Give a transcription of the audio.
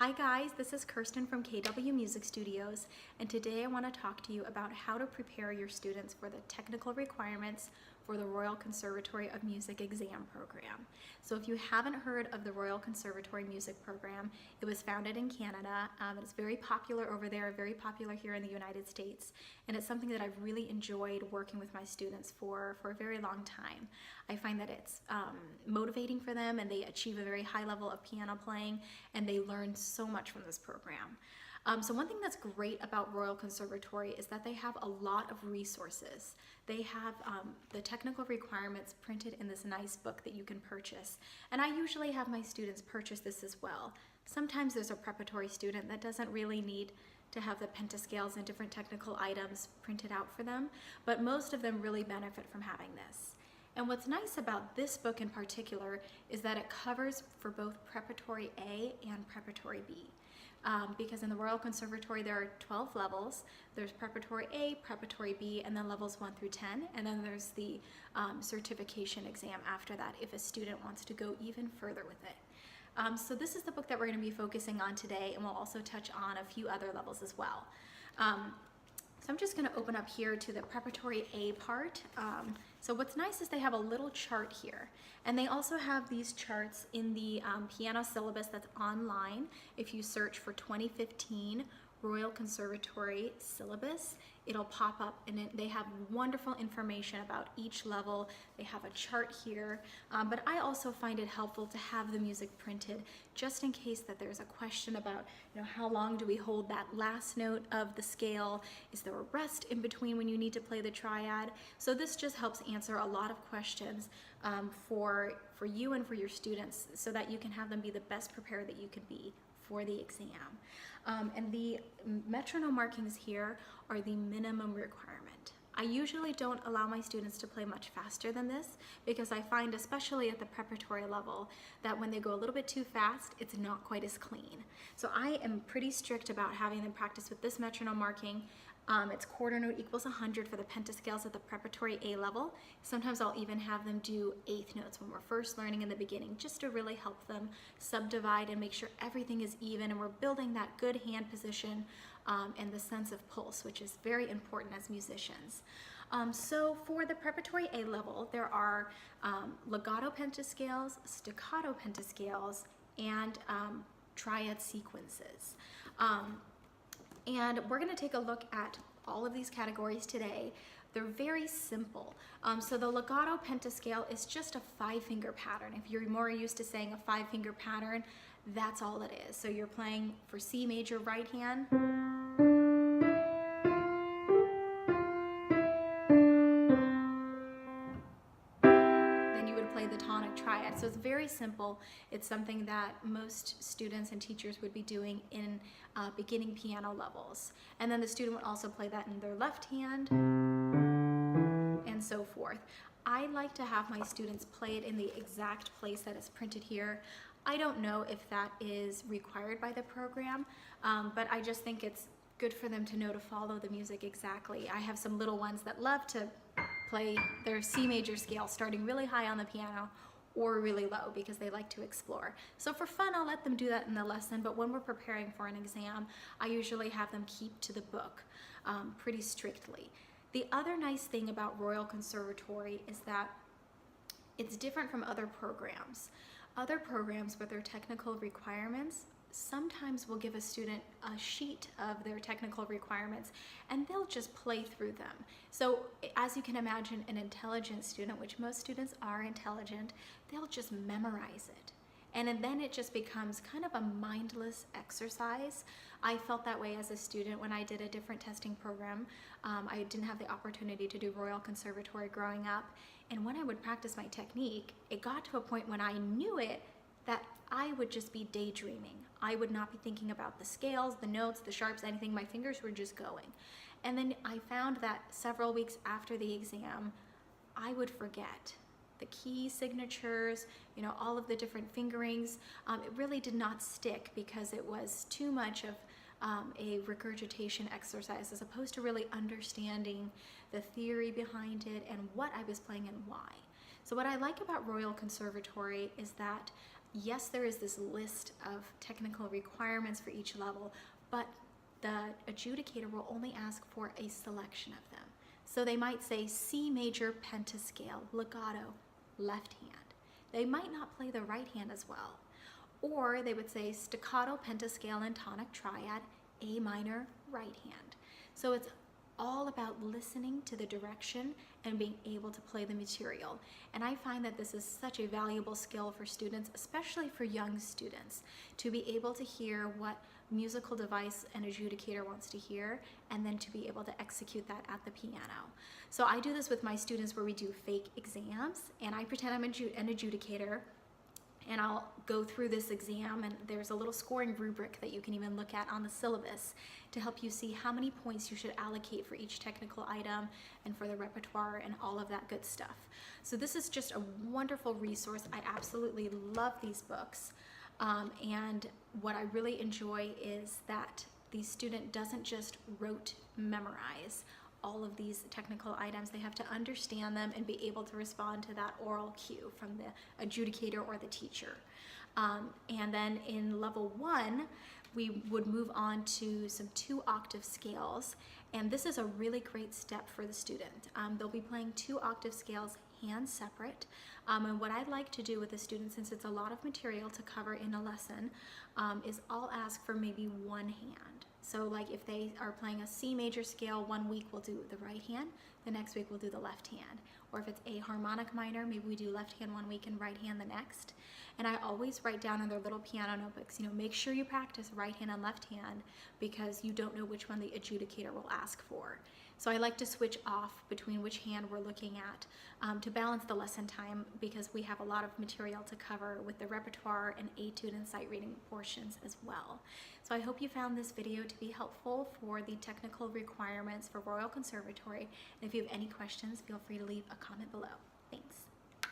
Hi guys, this is Kirsten from KW Music Studios, and today I want to talk to you about how to prepare your students for the technical requirements for the Royal Conservatory of Music exam program. So if you haven't heard of the Royal Conservatory Music Program, it was founded in Canada. It's very popular over there, very popular here in the United States, and it's something that I've really enjoyed working with my students for a very long time. I find that it's motivating for them, and they achieve a very high level of piano playing, and they learn so much from this program. So one thing that's great about Royal Conservatory is that they have a lot of resources. They have the technical requirements printed in this nice book that you can purchase. And I usually have my students purchase this as well. Sometimes there's a preparatory student that doesn't really need to have the pentascales and different technical items printed out for them, but most of them really benefit from having this. And what's nice about this book in particular is that it covers for both Preparatory A and Preparatory B. Because in the Royal Conservatory there are 12 levels. There's Preparatory A, Preparatory B, and then levels 1 through 10, and then there's the certification exam after that if a student wants to go even further with it. So this is the book that we're going to be focusing on today, and we'll also touch on a few other levels as well. So I'm just going to open up here to the Preparatory A part. So what's nice is they have a little chart here, and they also have these charts in the piano syllabus that's online. If you search for 2015 Royal Conservatory syllabus, it'll pop up, and they have wonderful information about each level. They have a chart here, but I also find it helpful to have the music printed just in case that there's a question about, how long do we hold that last note of the scale? Is there a rest in between when you need to play the triad? So this just helps answer a lot of questions for you and for your students, so that you can have them be the best prepared that you can be for the exam. And the metronome markings here are the minimum requirement. I usually don't allow my students to play much faster than this, because I find, especially at the preparatory level, that when they go a little bit too fast, it's not quite as clean. So I am pretty strict about having them practice with this metronome marking. It's quarter note equals 100 for the pentascales at the preparatory A level. Sometimes I'll even have them do eighth notes when we're first learning in the beginning, just to really help them subdivide and make sure everything is even, and we're building that good hand position and the sense of pulse, which is very important as musicians. So for the preparatory A level, there are legato pentascales, staccato pentascales, and triad sequences. And we're going to take a look at all of these categories today. They're very simple. So the legato pentascale is just a 5-finger pattern. If you're more used to saying a 5-finger pattern, that's all it is. So you're playing for C major right hand, the tonic triad. So it's very simple. It's something that most students and teachers would be doing in beginning piano levels. And then the student would also play that in their left hand, and so forth. I like to have my students play it in the exact place that is printed here. I don't know if that is required by the program, but I just think it's good for them to know to follow the music exactly. I have some little ones that love to play their C major scale starting really high on the piano or really low, because they like to explore. So for fun, I'll let them do that in the lesson, but when we're preparing for an exam, I usually have them keep to the book pretty strictly. The other nice thing about Royal Conservatory is that it's different from other programs. Other programs with their technical requirements sometimes will give a student a sheet of their technical requirements, and they'll just play through them. So as you can imagine, an intelligent student, which most students are intelligent, they'll just memorize it. And then it just becomes kind of a mindless exercise. I felt that way as a student when I did a different testing program. I didn't have the opportunity to do Royal Conservatory growing up. And when I would practice my technique, it got to a point when I knew it that I would just be daydreaming. I would not be thinking about the scales, the notes, the sharps, anything. My fingers were just going. And then I found that several weeks after the exam, I would forget the key signatures, all of the different fingerings. It really did not stick because it was too much of a regurgitation exercise, as opposed to really understanding the theory behind it and what I was playing and why. So what I like about Royal Conservatory is that yes, there is this list of technical requirements for each level, but the adjudicator will only ask for a selection of them. So they might say C major pentascale, legato, left hand. They might not play the right hand as well. Or they would say staccato pentascale and tonic triad, A minor, right hand. So it's all about listening to the direction and being able to play the material. And I find that this is such a valuable skill for students, especially for young students, to be able to hear what musical device an adjudicator wants to hear, and then to be able to execute that at the piano. So I do this with my students where we do fake exams, and I pretend I'm an adjudicator, and I'll go through this exam, and there's a little scoring rubric that you can even look at on the syllabus to help you see how many points you should allocate for each technical item and for the repertoire and all of that good stuff. So this is just a wonderful resource. I absolutely love these books. And what I really enjoy is that the student doesn't just rote memorize all of these technical items. They have to understand them and be able to respond to that oral cue from the adjudicator or the teacher. And then in level 1, we would move on to some 2-octave scales. And this is a really great step for the student. They'll be playing 2-octave scales hand separate. And what I'd like to do with the students, since it's a lot of material to cover in a lesson, is I'll ask for maybe one hand. So like if they are playing a C major scale, one week we'll do the right hand, the next week we'll do the left hand. Or if it's a harmonic minor, maybe we do left hand one week and right hand the next. And I always write down in their little piano notebooks, make sure you practice right hand and left hand, because you don't know which one the adjudicator will ask for. So I like to switch off between which hand we're looking at to balance the lesson time, because we have a lot of material to cover with the repertoire and etude and sight reading portions as well. So I hope you found this video to be helpful for the technical requirements for Royal Conservatory. And if you have any questions, feel free to leave a comment below.